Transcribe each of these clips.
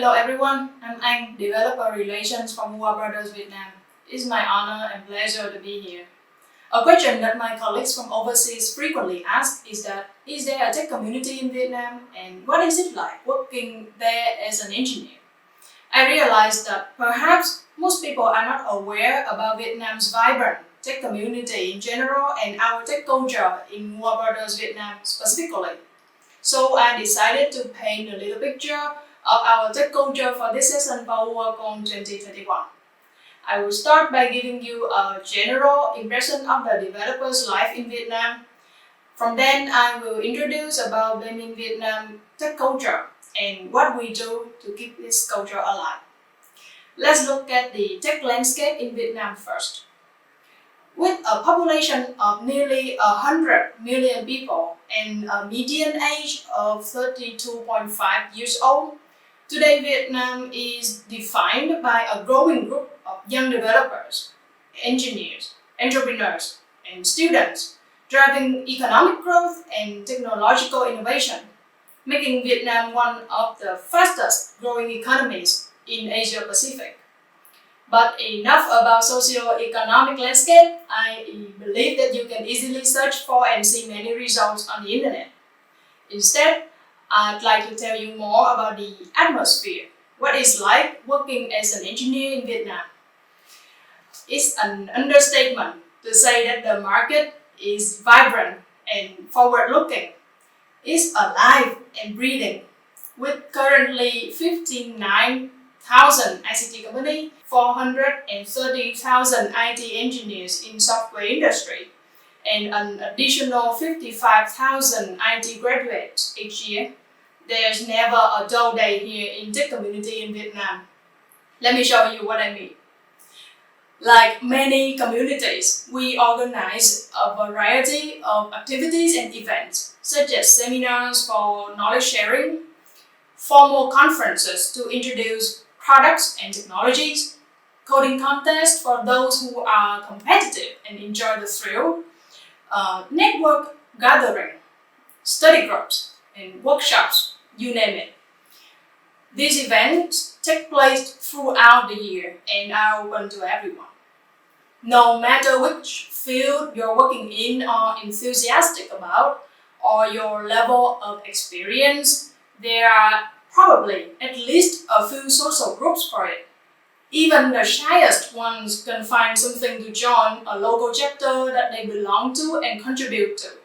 Hello everyone, I'm Anh, Developer Relations from Woowa Brothers Vietnam. It's my honor and pleasure to be here. A question that my colleagues from overseas frequently ask is that, is there a tech community in Vietnam and what is it like working there as an engineer? I realized that perhaps most people are not aware about Vietnam's vibrant tech community in general and our tech culture in Woowa Brothers Vietnam specifically. So I decided to paint a little picture of our tech culture for this session for WoowaCon 2021. I will start by giving you a general impression of the developer's life in Vietnam. From then, I will introduce about BAEMIN Vietnam tech culture and what we do to keep this culture alive. Let's look at the tech landscape in Vietnam first. With a population of nearly 100 million people and a median age of 32.5 years old, today Vietnam is defined by a growing group of young developers, engineers, entrepreneurs, and students, driving economic growth and technological innovation, making Vietnam one of the fastest growing economies in Asia Pacific. But enough about socio-economic landscape. I believe that you can easily search for and see many results on the internet. Instead, I'd like to tell you more about the atmosphere, what it's like working as an engineer in Vietnam. It's an understatement to say that the market is vibrant and forward-looking. It's alive and breathing, with currently 59,000 ICT companies, 430,000 IT engineers in software industry, and an additional 55,000 IT graduates each year. There's never a dull day here in tech community in Vietnam. Let me show you what I mean. Like many communities, we organize a variety of activities and events, such as seminars for knowledge sharing, formal conferences to introduce products and technologies, coding contests for those who are competitive and enjoy the thrill, network gathering, study groups, and workshops, you name it. These events take place throughout the year and are open to everyone. No matter which field you're working in or enthusiastic about, or your level of experience, there are probably at least a few social groups for it. Even the shyest ones can find something to join a local chapter that they belong to and contribute to.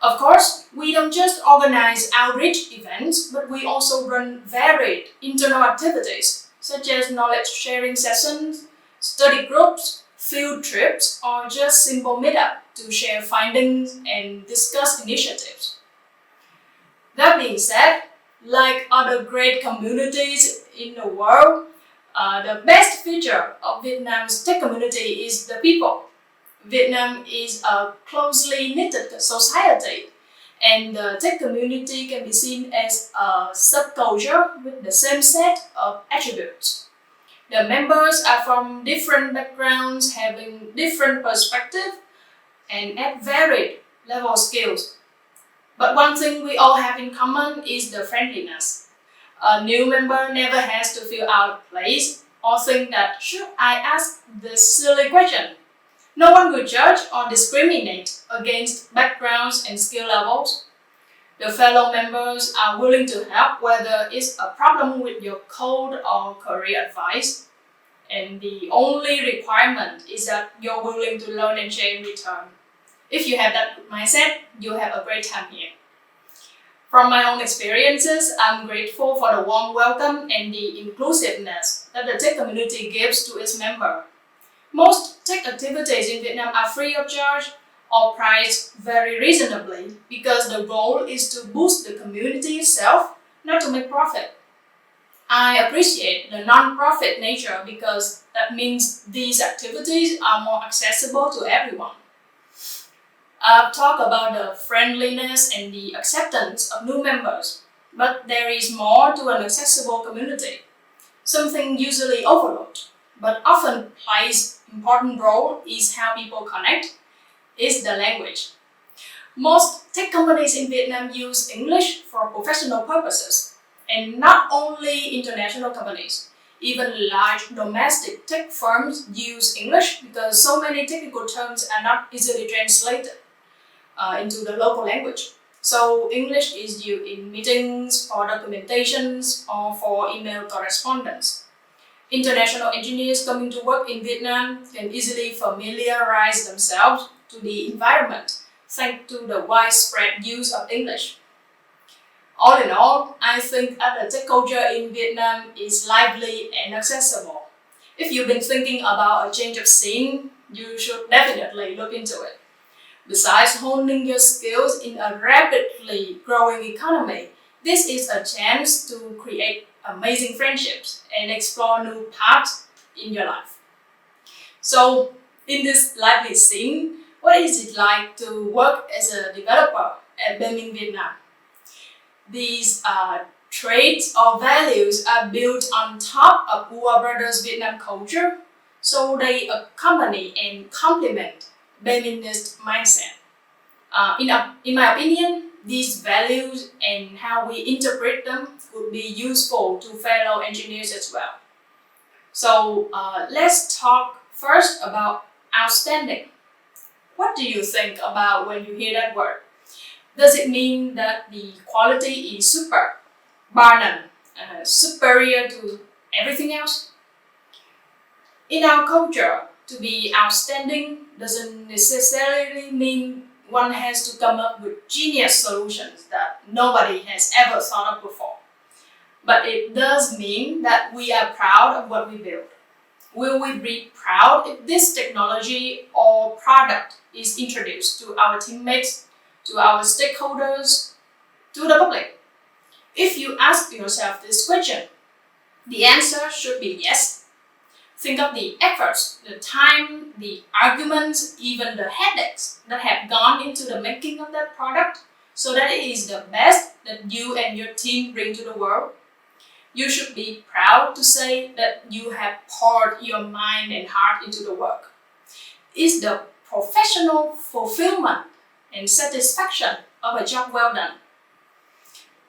Of course, we don't just organize outreach events, but we also run varied internal activities, such as knowledge sharing sessions, study groups, field trips, or just simple meetup to share findings and discuss initiatives. That being said, like other great communities in the world, the best feature of Vietnam's tech community is the people. Vietnam is a closely knitted society, and the tech community can be seen as a subculture with the same set of attributes. The members are from different backgrounds, having different perspectives, and at varied level of skills. But one thing we all have in common is the friendliness. A new member never has to feel out of place or think that, should I ask this silly question? No one will judge or discriminate against backgrounds and skill levels. The fellow members are willing to help whether it's a problem with your code or career advice. And the only requirement is that you're willing to learn and share in return. If you have that mindset, you'll have a great time here. From my own experiences, I'm grateful for the warm welcome and the inclusiveness that the tech community gives to its members. Most tech activities in Vietnam are free of charge or priced very reasonably because the goal is to boost the community itself, not to make profit. I appreciate the non-profit nature because that means these activities are more accessible to everyone. I've talked about the friendliness and the acceptance of new members, but there is more to an accessible community. Something usually overlooked, but often plays an important role is how people connect, is the language. Most tech companies in Vietnam use English for professional purposes, And not only international companies, even large domestic tech firms use English because so many technical terms are not easily translated into the local language. So English is used in meetings, for documentations, or for email correspondence. International engineers coming to work in Vietnam can easily familiarize themselves to the environment thanks to the widespread use of English. All in all, I think that the tech culture in Vietnam is lively and accessible. If you've been thinking about a change of scene, you should definitely look into it. Besides honing your skills in a rapidly growing economy, this is a chance to create amazing friendships and explore new paths in your life. So, in this lively scene, what is it like to work as a developer at BAEMIN Vietnam? These traits or values are built on top of Woowa Brothers Vietnam culture, so they accompany and complement BAEMINist mindset. In my opinion, these values and how we interpret them would be useful to fellow engineers as well. So let's talk first about outstanding. What do you think about when you hear that word? Does it mean that the quality is super, bar none, superior to everything else? In our culture, to be outstanding doesn't necessarily mean one has to come up with genius solutions that nobody has ever thought of before. But it does mean that we are proud of what we build. Will we be proud if this technology or product is introduced to our teammates, to our stakeholders, to the public? If you ask yourself this question, the answer should be yes. Think of the efforts, the time, the arguments, even the headaches that have gone into the making of that product so that it is the best that you and your team bring to the world. You should be proud to say that you have poured your mind and heart into the work. It's the professional fulfillment and satisfaction of a job well done.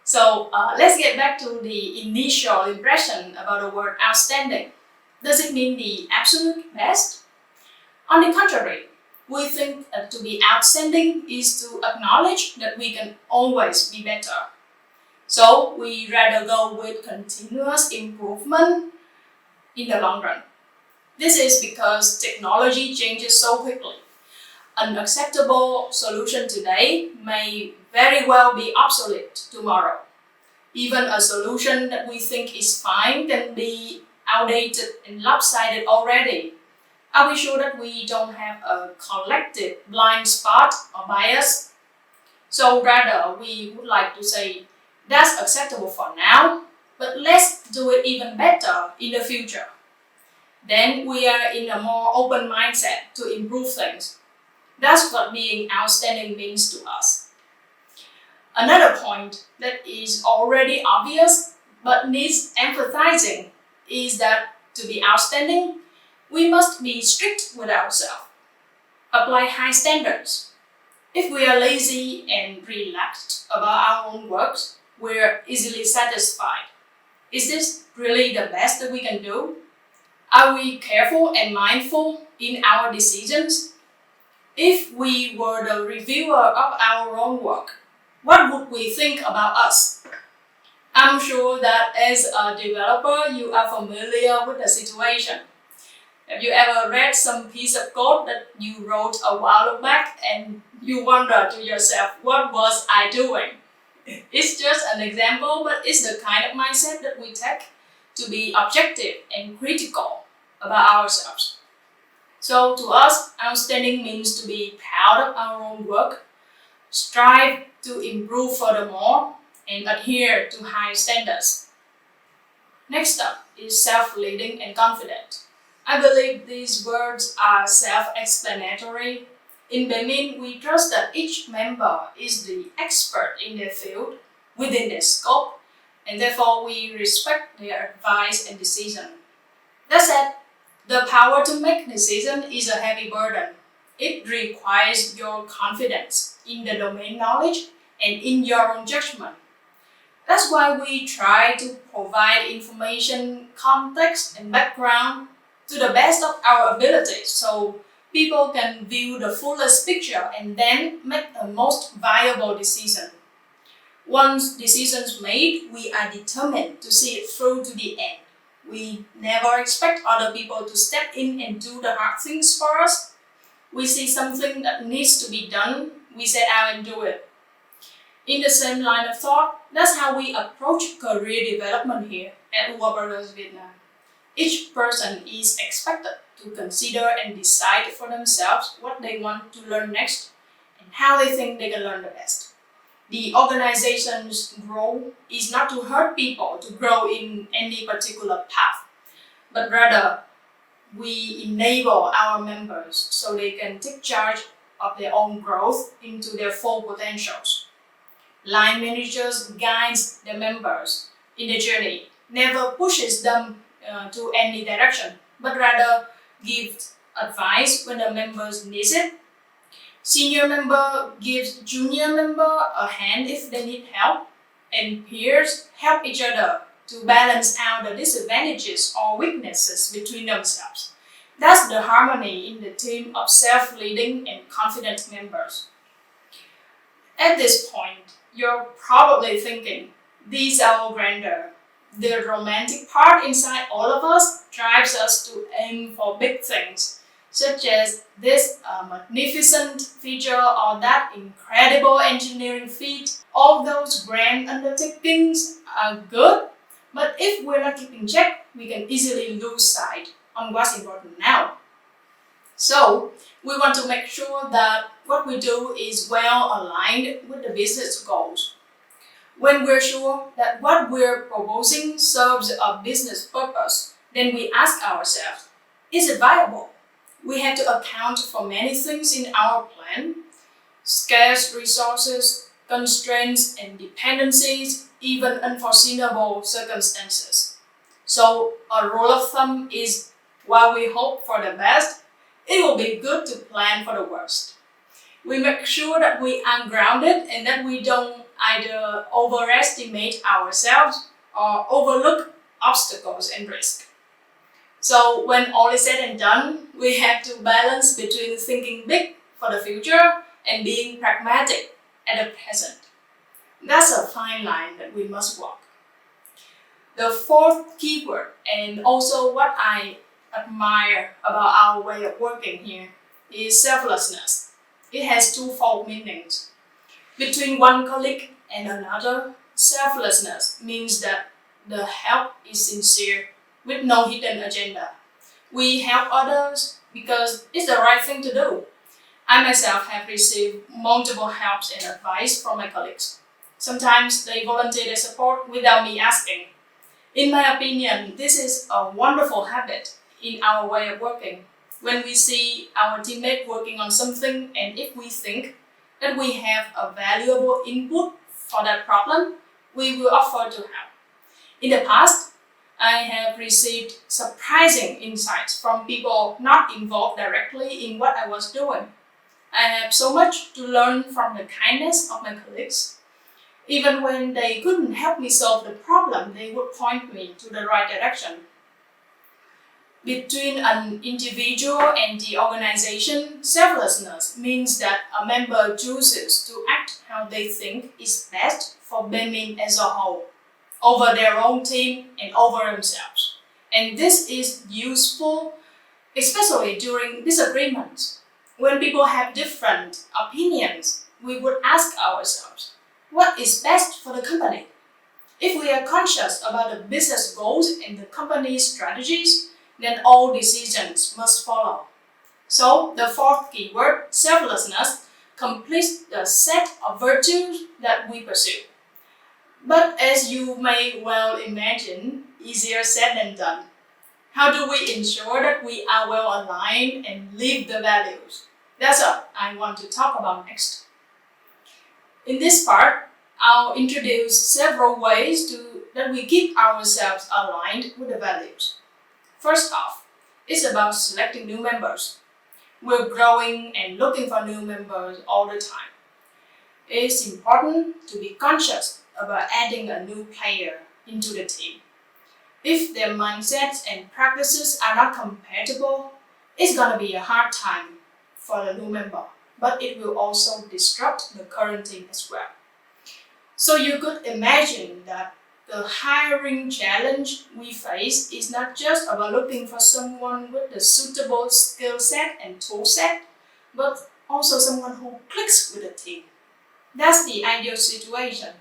So let's get back to the initial impression about the word outstanding. Does it mean the absolute best? On the contrary, we think to be outstanding is to acknowledge that we can always be better. So we rather go with continuous improvement in the long run. This is because technology changes so quickly. An acceptable solution today may very well be obsolete tomorrow. Even a solution that we think is fine can be outdated and lopsided already. Are we sure that we don't have a collective blind spot or bias? So rather, we would like to say, that's acceptable for now, but let's do it even better in the future. Then we are in a more open mindset to improve things. That's what being outstanding means to us. Another point that is already obvious but needs emphasizing is that to be outstanding, we must be strict with ourselves, apply high standards. If we are lazy and relaxed about our own works, we're easily satisfied. Is this really the best that we can do? Are we careful and mindful in our decisions? If we were the reviewer of our own work, what would we think about us? I'm sure that as a developer, you are familiar with the situation. Have you ever read some piece of code that you wrote a while back and you wonder to yourself, what was I doing? It's just an example, but it's the kind of mindset that we take to be objective and critical about ourselves. So to us, outstanding means to be proud of our own work, strive to improve furthermore, and adhere to high standards. Next up is self-leading and confident. I believe these words are self-explanatory. In BAEMIN, we trust that each member is the expert in their field, within their scope, and therefore we respect their advice and decision. That said, the power to make decisions is a heavy burden. It requires your confidence in the domain knowledge and in your own judgment. That's why we try to provide information, context, and background to the best of our abilities so people can view the fullest picture and then make the most viable decision. Once decisions made, we are determined to see it through to the end. We never expect other people to step in and do the hard things for us. We see something that needs to be done, we set out and do it. In the same line of thought, that's how we approach career development here at Woowa Brothers Vietnam. Each person is expected to consider and decide for themselves what they want to learn next and how they think they can learn the best. The organization's goal is not to hurt people to grow in any particular path, but rather we enable our members so they can take charge of their own growth into their full potentials. Line managers guides their members in the journey, never pushes them to any direction, but rather gives advice when the members need it. Senior member gives junior member a hand if they need help, and peers help each other to balance out the disadvantages or weaknesses between themselves. That's the harmony in the team of self-leading and confident members. At this point, you're probably thinking, these are all grandeur. The romantic part inside all of us drives us to aim for big things, such as this magnificent feature or that incredible engineering feat. All those grand undertakings are good, but if we're not keeping check, we can easily lose sight on what's important now. So, we want to make sure that what we do is well aligned with the business goals. When we're sure that what we're proposing serves a business purpose, then we ask ourselves, is it viable? We have to account for many things in our plan: scarce resources, constraints and dependencies, even unforeseeable circumstances. So a rule of thumb is, while we hope for the best, it will be good to plan for the worst. We make sure that we are grounded and that we don't either overestimate ourselves or overlook obstacles and risk. So when all is said and done, we have to balance between thinking big for the future and being pragmatic at the present. That's a fine line that we must walk. The fourth keyword, and also what I admire about our way of working here, is selflessness. It has twofold meanings. Between one colleague and another, selflessness means that the help is sincere, with no hidden agenda. We help others because it's the right thing to do. I myself have received multiple helps and advice from my colleagues. Sometimes they volunteer their support without me asking. In my opinion, this is a wonderful habit in our way of working. When we see our teammate working on something and if we think that we have a valuable input for that problem, we will offer to help. In the past, I have received surprising insights from people not involved directly in what I was doing. I have so much to learn from the kindness of my colleagues. Even when they couldn't help me solve the problem, they would point me to the right direction. Between an individual and the organization, selflessness means that a member chooses to act how they think is best for BAEMIN as a whole, over their own team and over themselves. And this is useful, especially during disagreements. When people have different opinions, we would ask ourselves, what is best for the company? If we are conscious about the business goals and the company's strategies, then all decisions must follow. So the fourth keyword, selflessness, completes the set of virtues that we pursue. But as you may well imagine, easier said than done. How do we ensure that we are well aligned and live the values? That's what I want to talk about next. In this part, I'll introduce several ways that we keep ourselves aligned with the values. First off, it's about selecting new members. We're growing and looking for new members all the time. It's important to be conscious about adding a new player into the team. If their mindsets and practices are not compatible, it's gonna be a hard time for the new member, but it will also disrupt the current team as well. So you could imagine that the hiring challenge we face is not just about looking for someone with the suitable skill set and tool set, but also someone who clicks with the team. That's the ideal situation.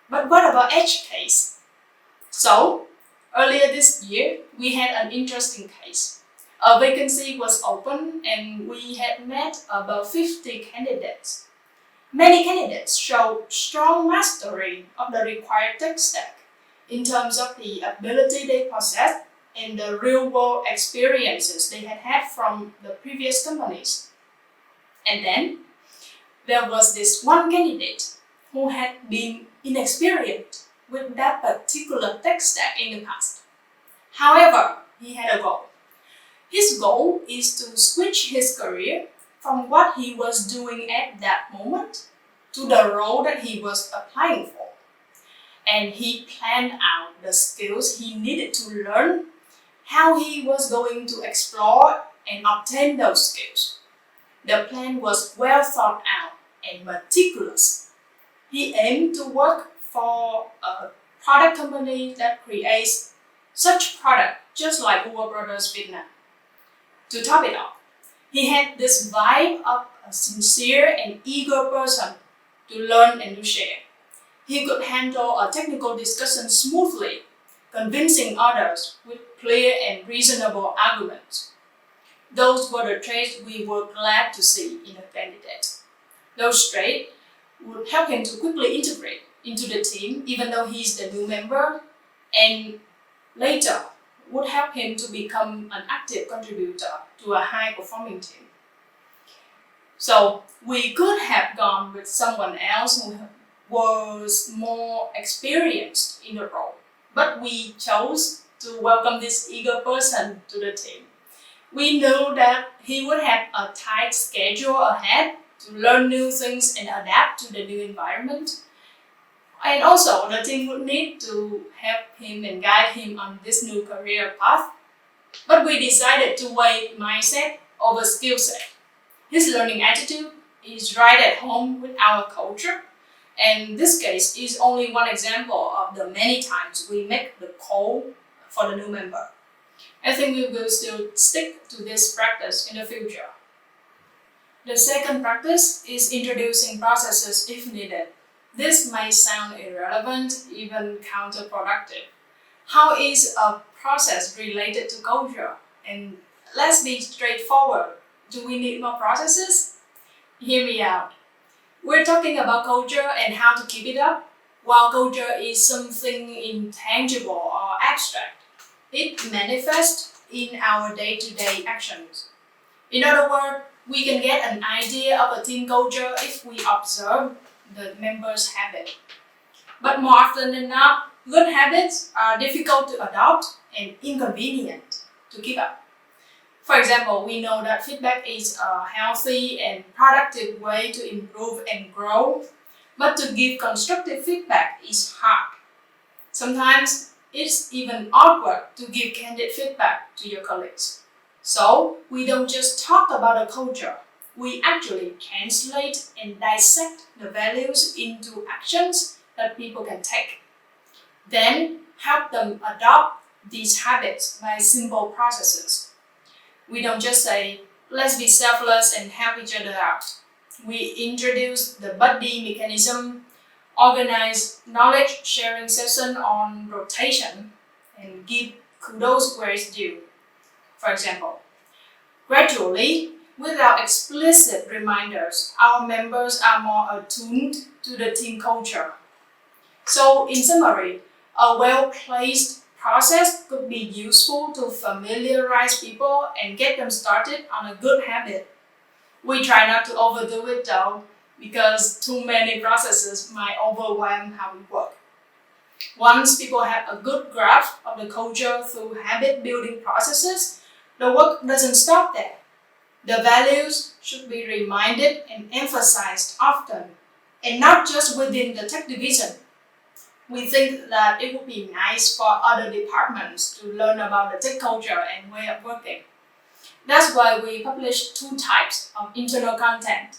But what about edge case? So, earlier this year, we had an interesting case. A vacancy was open and we had met about 50 candidates. Many candidates showed strong mastery of the required tech stack in terms of the ability they possessed and the real-world experiences they had had from the previous companies. And then, there was this one candidate who had been inexperienced with that particular tech stack in the past. However, he had a goal. His goal is to switch his career from what he was doing at that moment to the role that he was applying for. And he planned out the skills he needed to learn, how he was going to explore and obtain those skills. The plan was well thought out and meticulous. He aimed to work for a product company that creates such product just like Woowa Brothers Vietnam. To top it off, he had this vibe of a sincere and eager person to learn and to share. He could handle a technical discussion smoothly, convincing others with clear and reasonable arguments. Those were the traits we were glad to see in a candidate. Those traits would help him to quickly integrate into the team, even though he's the new member, and later would help him to become an active contributor to a high-performing team. So we could have gone with someone else who was more experienced in the role, but we chose to welcome this eager person to the team. We knew that he would have a tight schedule ahead to learn new things and adapt to the new environment. And also, the team would need to help him and guide him on this new career path. But we decided to weigh mindset over skill set. His learning attitude is right at home with our culture. And this case is only one example of the many times we make the call for the new member. I think we will still stick to this practice in the future. The second practice is introducing processes if needed. This may sound irrelevant, even counterproductive. How is a process related to culture? And let's be straightforward. Do we need more processes? Hear me out. We're talking about culture and how to keep it up. While culture is something intangible or abstract, it manifests in our day-to-day actions. In other words, we can get an idea of a team culture if we observe the members' habit. But more often than not, good habits are difficult to adopt and inconvenient to keep up. For example, we know that feedback is a healthy and productive way to improve and grow, but to give constructive feedback is hard. Sometimes it's even awkward to give candid feedback to your colleagues. So we don't just talk about a culture, we actually translate and dissect the values into actions that people can take. Then help them adopt these habits by simple processes. We don't just say, let's be selfless and help each other out. We introduce the buddy mechanism, organize knowledge sharing session on rotation, and give kudos where it's due. For example, gradually, without explicit reminders, our members are more attuned to the team culture. So, in summary, a well-placed process could be useful to familiarize people and get them started on a good habit. We try not to overdo it though, because too many processes might overwhelm how we work. Once people have a good grasp of the culture through habit-building processes, the work doesn't stop there. The values should be reminded and emphasized often, and not just within the tech division. We think that it would be nice for other departments to learn about the tech culture and way of working. That's why we publish 2 types of internal content.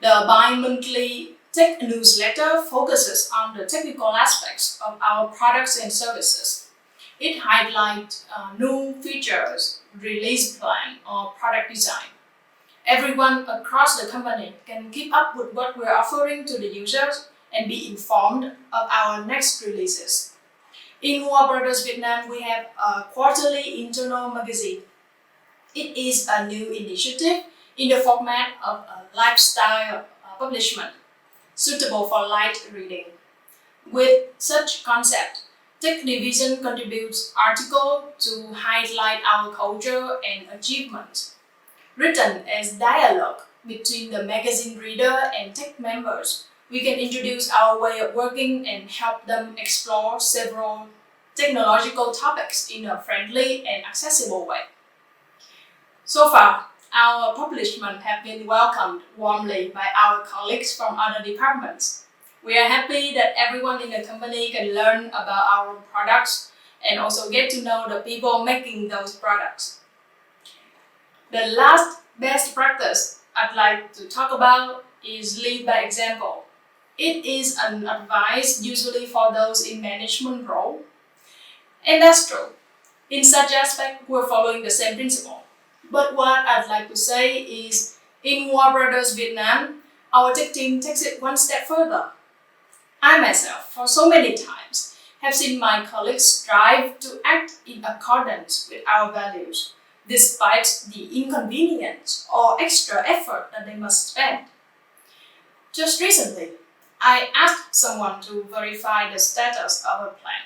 The bi-monthly tech newsletter focuses on the technical aspects of our products and services. It highlights new features, release plan, or product design. Everyone across the company can keep up with what we're offering to the users and be informed of our next releases. In Woowa Brothers Vietnam, we have a quarterly internal magazine. It is a new initiative in the format of a lifestyle publishment, suitable for light reading. With such concept, Tech Division contributes articles to highlight our culture and achievements. Written as dialogue between the magazine reader and tech members, we can introduce our way of working and help them explore several technological topics in a friendly and accessible way. So far, our publishment have been welcomed warmly by our colleagues from other departments. We are happy that everyone in the company can learn about our products and also get to know the people making those products. The last best practice I'd like to talk about is lead by example. It is an advice usually for those in management role. And that's true. In such aspect, we're following the same principle. But what I'd like to say is, in Woowa Brothers Vietnam, our tech team takes it one step further. I myself, for so many times, have seen my colleagues strive to act in accordance with our values, despite the inconvenience or extra effort that they must spend. Just recently, I asked someone to verify the status of a plan.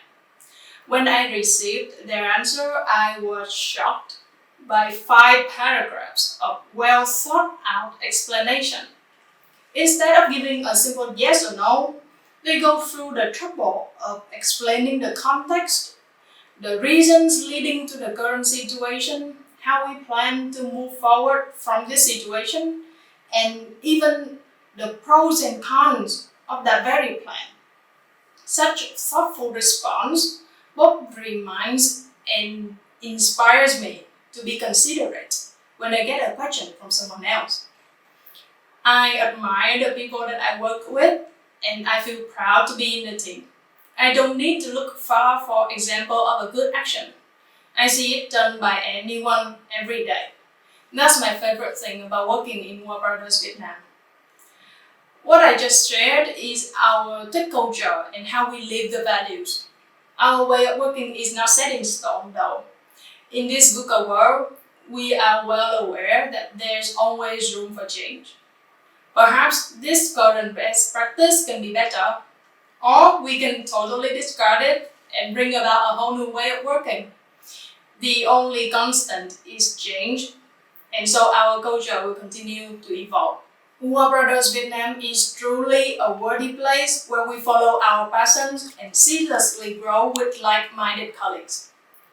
When I received their answer, I was shocked by 5 paragraphs of well thought out explanation. Instead of giving a simple yes or no, they go through the trouble of explaining the context, the reasons leading to the current situation, how we plan to move forward from this situation, and even the pros and cons of that very plan. Such thoughtful response both reminds and inspires me to be considerate when I get a question from someone else. I admire the people that I work with, and I feel proud to be in the team. I don't need to look far for example of a good action. I see it done by anyone every day. That's my favorite thing about working in Woowa Brothers Vietnam. What I just shared is our tech culture and how we live the values. Our way of working is not set in stone though. In this VUCA world, we are well aware that there's always room for change. Perhaps this current best practice can be better, or we can totally discard it and bring about a whole new way of working. The only constant is change, and so our culture will continue to evolve. Woowa Brothers Vietnam is truly a worthy place where we follow our passions and seamlessly grow with like-minded colleagues.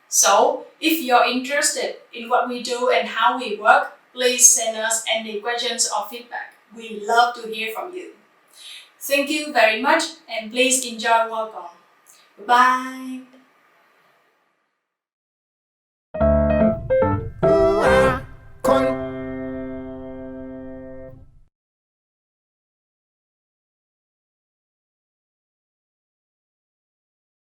So, if you're interested in what we do and how we work, please send us any questions or feedback. We love to hear from you. Thank you very much and please enjoy welcome. Bye.